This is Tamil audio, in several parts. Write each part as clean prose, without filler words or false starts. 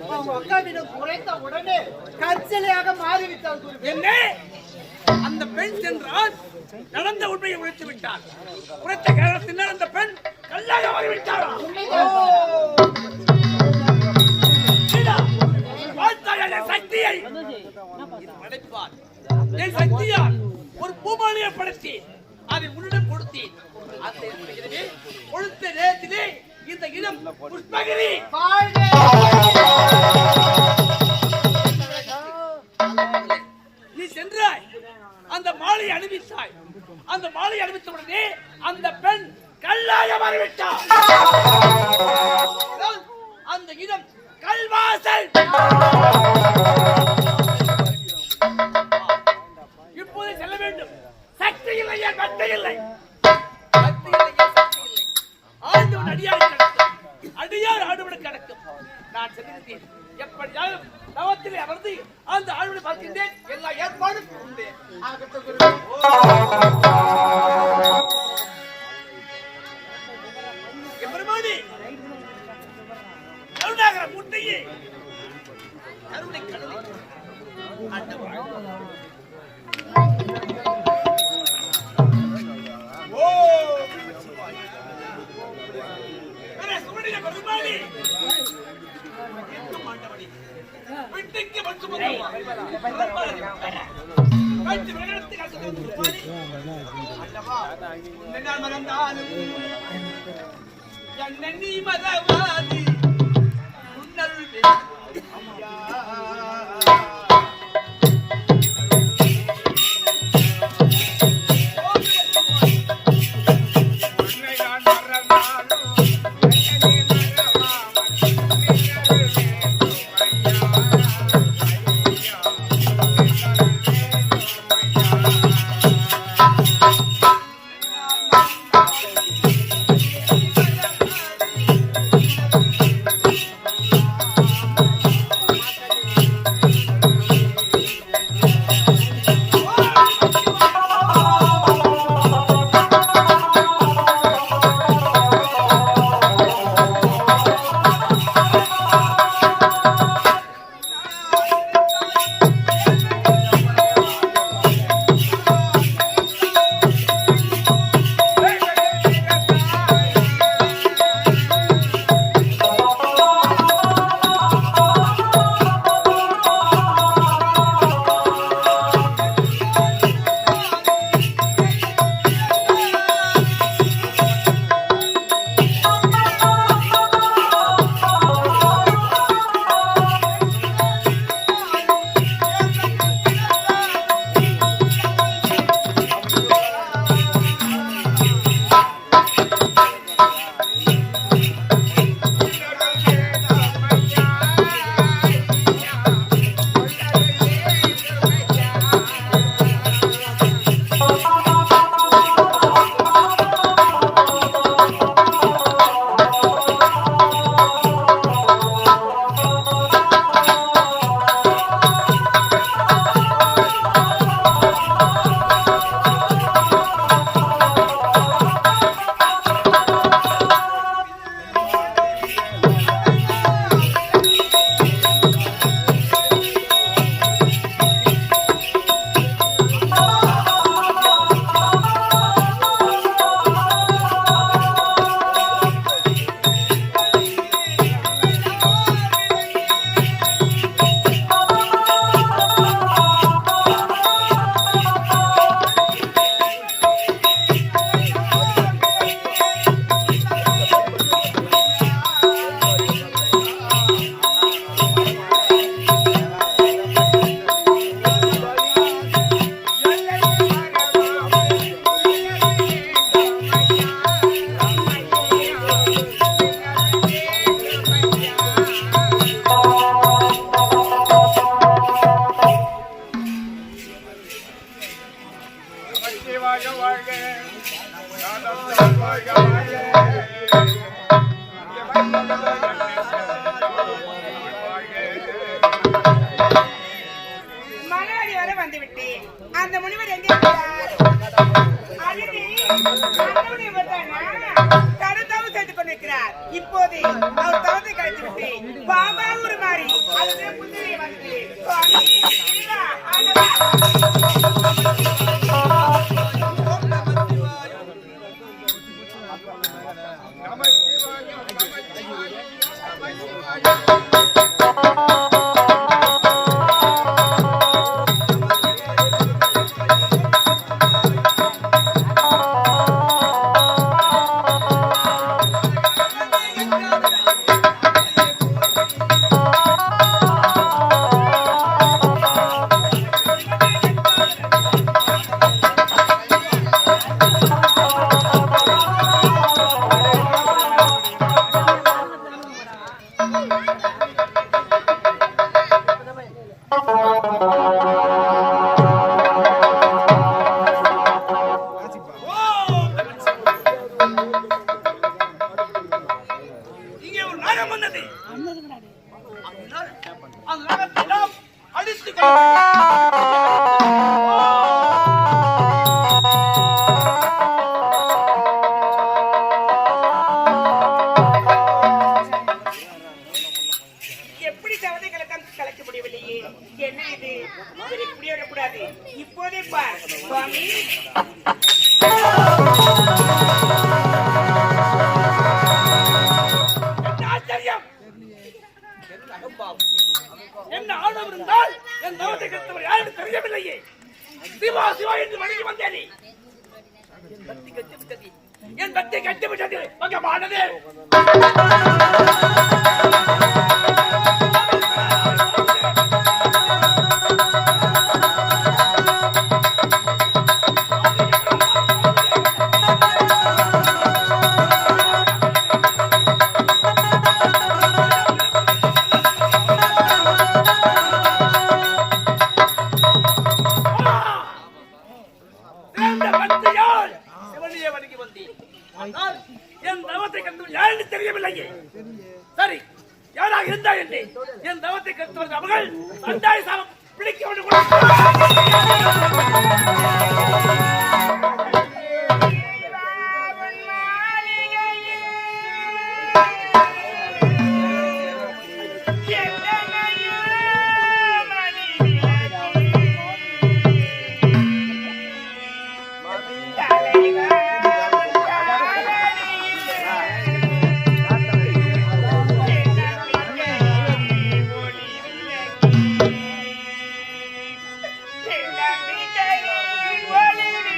அவங்க அக்காவிடம் குறைத்த உடனே கற்சிலையாக மாறிவிட்டார். என்ன அந்த பெண் சென்றால் நடந்த உண்மையை உழைத்து விட்டார். குறைத்த காரணத்தினால் அந்த பெண் கல்லாக மாறிவிட்டாரா? சக்தியை படைப்பார். என் சக்தியால் ஒரு பூமாலையை படைத்து அதை உன்னிடம் கொடுத்தேன். அந்த கொடுத்த நேரத்திலே இந்த இடம் புஷ்பகிரி நீ சென்றாய். அந்த மாலை அணிவித்தாய். அந்த மாலை அணிவித்த உடனே அந்த பெண் கல்லாக மாறிவிட்டார். அந்த இடம் கல்வாசல். இப்போது செல்ல வேண்டும். சக்தி இல்லையா சக்தி இல்லை. ஆண்டவன் அடியாரை கடக்கும். அடியார் ஆண்டவனை கடக்கும். நான் செல்கிறேன். எப்படியாவது தவத்திலே அமர்ந்து அந்த ஆழ்வனை பார்க்கின்றேன். எல்லா ஏற்பாடும் உண்டு. எம்பெருமானே கருணாகர முட்டையே கருணை கடலை வீட்டுக்கு வந்து மறந்தாலும் நீ மறவாதி உன்னருள் இப்போது அவர் தவத்தை கழித்து விட்டு பாபா ஒரு மாறி என்ன ஆணவம் இருந்தால் என் தவத்தை கெடுத்தவர் யாரும் தெரியவில்லையே. சிவா சிவா என்று வணங்கி வந்தேனே, என் பக்தி கெட்டுவிட்டது பகவானதே. என் தவத்தை கெடுத்தவர் யாரு தெரியவில்லையே. சரி, யாராக இருந்தா என்று என் தவத்தை கெடுத்தவர் அவர்கள் சண்டாய சாபம் பிடிக்க வேண்டும். Let me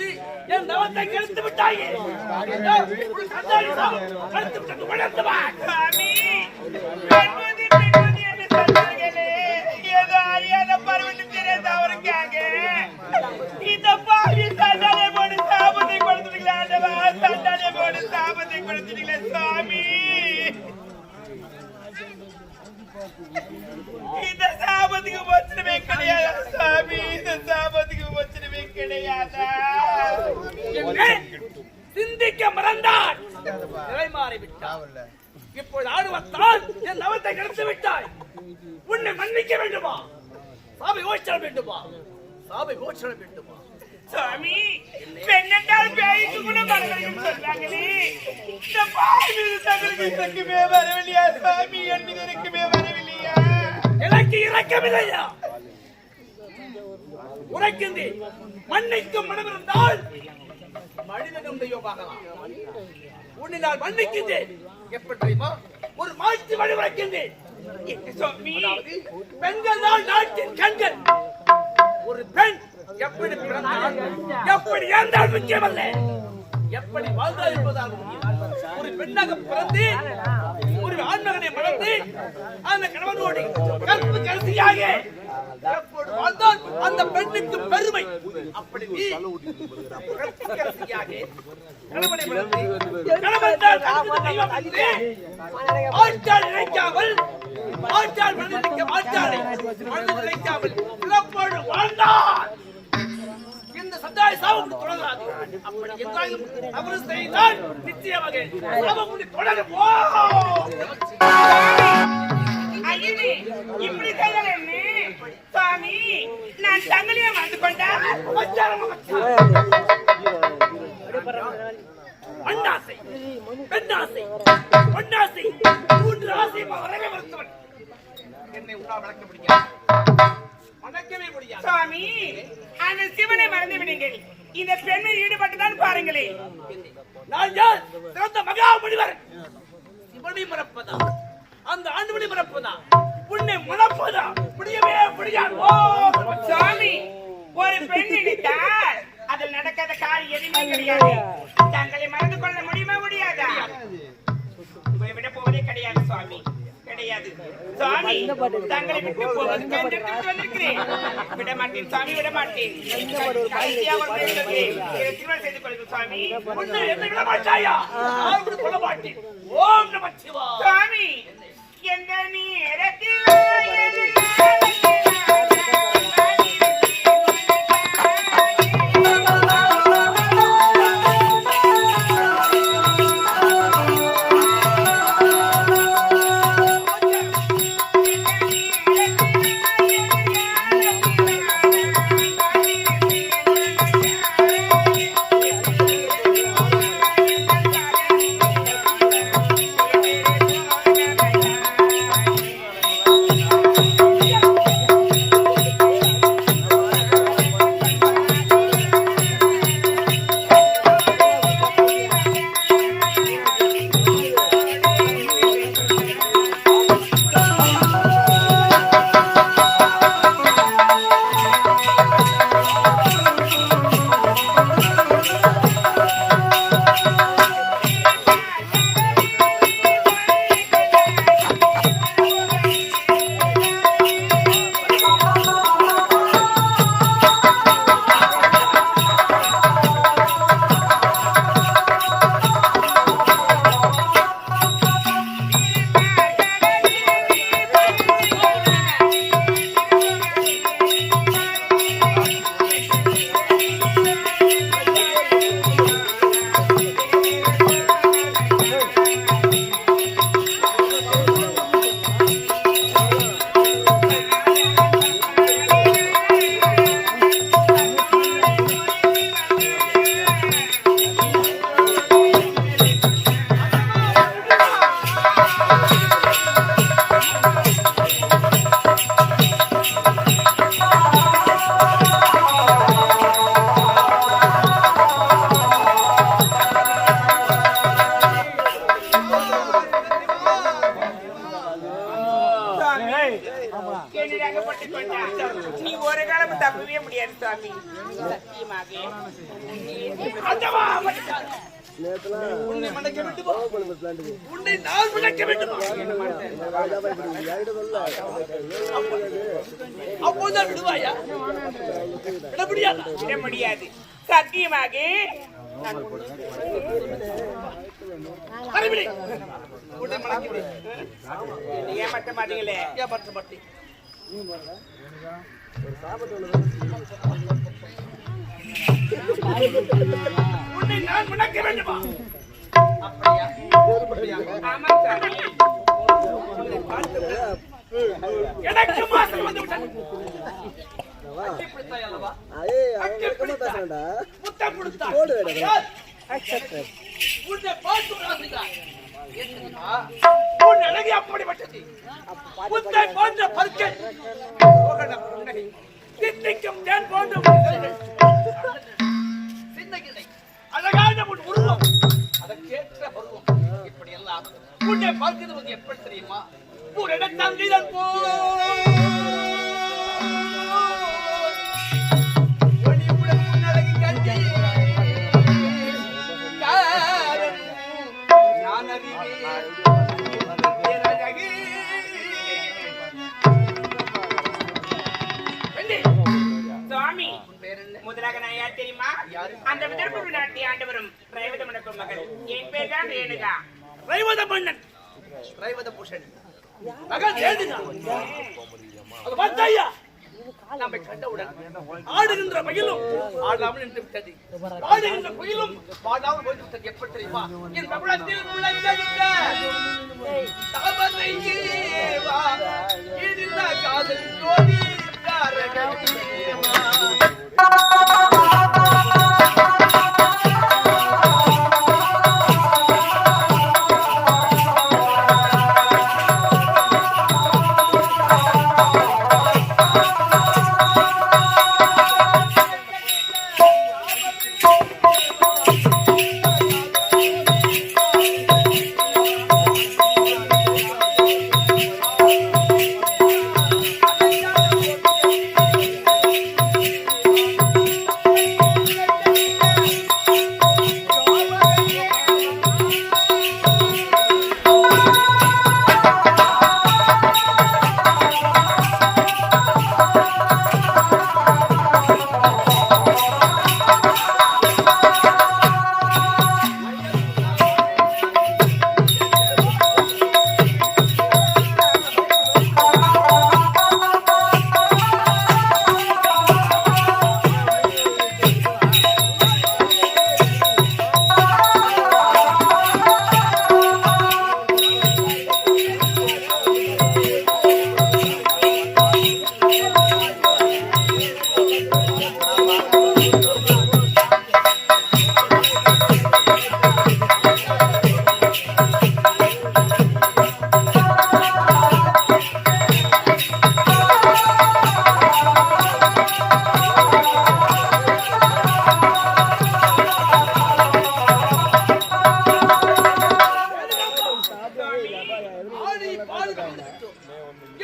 வந்து என் தவத்தை கெடுத்து விட்டாயே. ஒரு சந்தாடி சாபம் கெடுத்து விட்டது உணர்ந்து வா. சாமி, பெண்மதி பெண்மதி என்று சொன்னார்களே, ஏதோ அறியாத பருவத்தில் தெரியாத அவருக்காக இந்த பாவி சண்டாலே போட்டு சாபத்தை கொடுத்துட்டீங்களா ஆண்டவா, சண்டாலே போட்டு சாபத்தை கொடுத்துட்டீங்களா சாமி. இந்த சாபத்துக்கு வச்சனமே கிடையாது சாமி, இந்த சாபத்துக்கு வச்சனமே கிடையாதா. சிந்திக்க மறந்தால் நிலை மாறிவிட்டார். இப்போது ஆடுவத்தால் என் நவத்தை கெடுத்து விட்டாய். உன்னை மன்னிக்க வேண்டுமா? சாபை ஓச்சல் வேண்டுமா? சாபை ஓச்சல் வேண்டுமா? சாமி, பெண்ணென்றால் பேய்க்கு கூட மனதில் சொன்னாங்களே, இந்த பாவி தங்களுக்கு இறக்கமே வரவில்லையா சாமி, என் மீது இறக்கமே வரவில்லையா? எனக்கு இறக்கமில்லையா? உரைக்கின்றேன், மன்னிக்கும் மனம் இருந்தால் மனிதனும் தெய்வமாகலாம். உன்னை நான் மன்னிக்கின்றேன். எப்படி தெரியுமா? ஒரு மாற்று வழி உரைக்கின்றேன். அதாவது, பெண்கள் தான் நாட்டின் கண்கள். ஒரு பெண் எப்படி பிறந்தால் எப்படி இறந்தால் முக்கியமல்ல, எப்படி வாழ்ந்தால் என்பதால் முக்கியம். ஒரு பெண்ணாக பிறந்து ஒரு ஆண்மகனை மணந்து அந்த கணவனோடு கற்பு கடைசியாக எப்போது வாழ்ந்தால் அந்த பெண்ணுக்கு பெருமை. அப்படி கற்பு கடைசியாக கணவனை மணந்து கணவன் தான் தெய்வம் என்று ஆட்சால் நினைக்காமல், ஆட்சால் மனதில் ஆட்சாலை மனதில் நினைக்காமல் சிறப்போடு வாழ்ந்தார். இந்த சந்தாய சாபம் தொடராது. அப்படி என்றாலும் தவறு செய்தால் நிச்சயமாக சாபம் தொடரும். ஐயனே, இப்படி செய்யல சாமி, நான் தங்களையே மறந்து கொண்டேன். அண்ணாசை, பெண்ணாசை, பொன்னாசை, மூன்று ஆசை வரவே மறுத்தவன் என்னை உன்னால் வளர்க்க முடியாது, வளர்க்கவே முடியாது. சாமி, அந்த சிவனை மறந்து விடுங்கள். இந்த பெண்ணை ஈடுபட்டுதான் பாருங்களேன். நான் யார்? சிறந்த மகா முனிவர். சிவனை மறப்பதா? அந்த ஆண்டுமணி மறப்பதா? உன்னை மறப்பதா? முடியவே முடியாது. சாமி, ஒரு பெண் நினைத்தால் அதில் நடக்காத காரியம் எதுவுமே கிடையாது. தங்களை மறந்து கொள்ள முடியுமா? முடியாதா? உங்களை விட போவதே கிடையாது சுவாமி, கிடையாது. சாமி, தங்களை விட்டு போவதற்கு வந்திருக்கிறேன். விட மாட்டேன் சாமி, விட மாட்டேன். கடைசியாக ஒரு பேர் சொல்கிறேன். திருமணம் செய்து கொள்கிறேன் சாமி. உன்னை என்னை விட மாட்டாயா? நான் விட கொள்ள மாட்டேன். ஓம் நம சிவாய. சாமி, எந்த நேரத்தில் நீ ஒரு காலம் தப்பவே முடியாது சாமி. சத்தியமாக அந்தவா உன்னை மன்னிக்க வேண்டுமா? உன்னை நான் மன்னிக்க வேண்டுமா? அப்போதான் விடுவாயா? விட முடியாது. விட முடியாது. சத்தியமாக அறிவிடி. உன்னை மன்னிக்க ஏமாற்ற மாட்டீங்களே. ஏமாற்ற மாட்டேன். உன்னை நான் மன்னிக்க வேண்டுமா? அப்படியா? ஆமாம் சாமி. எனக்கு மாசம் வந்து விட்டது. அட்டிப்பிடித்தாய் அல்லவா? முத்தம் கொடுத்தாய். உன்னை பார்த்து ஒரு ஆசைதான். உன் அழகு அப்படிப்பட்டது. முத்தை போன்ற பற்கள், புன்னகை, தித்திக்கும் தேன் போன்ற உதடுகள், சின்னகிளை, அழகான உன் உருவம், அதற்கேற்ற பருவம், இப்படி எல்லாம் உன்னை பார்க்கிறது எப்படி தெரியுமா? ஒரு இடத்தங்கிதன் ஒளிவுடன் முன்னழகு கண்டி நான் அறிவேன் பேரழகு. சுவாமி, முதலாக நான் யார் தெரியுமா? அந்த விதர்ப்பு நாட்டை ஆண்டவரும் ரைவத மன்னன் மகள். என் பேர் தான் ரேணுகா. ரைவத மன்னன், ரைவத பூஷன் மகள் ரேணுகா. அது பார்த்தாயா? நம்மை கண்டவுடன் ஆடுகின்ற மயிலும் ஆடாமல் நின்று விட்டது, ஆடுகின்ற குயிலும் பாடாமல் போய் விட்டது. எப்படி தெரியுமா? என் தமிழத்தில் நுழைந்திருக்க தவறை வா இடிந்த காதல் ஜோடி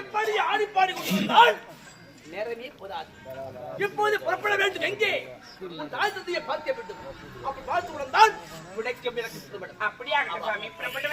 இப்படி ஆடிப்பாடி கொண்டிருந்தால் நேரமே போதாது. இப்போது புறப்பட வேண்டும். எங்கே? தாய் தந்தையை பார்க்க வேண்டும். அப்படி பார்த்து தான் விடைக்கும் எனக்கு அப்படியாக சுவாமி புறப்பட்டு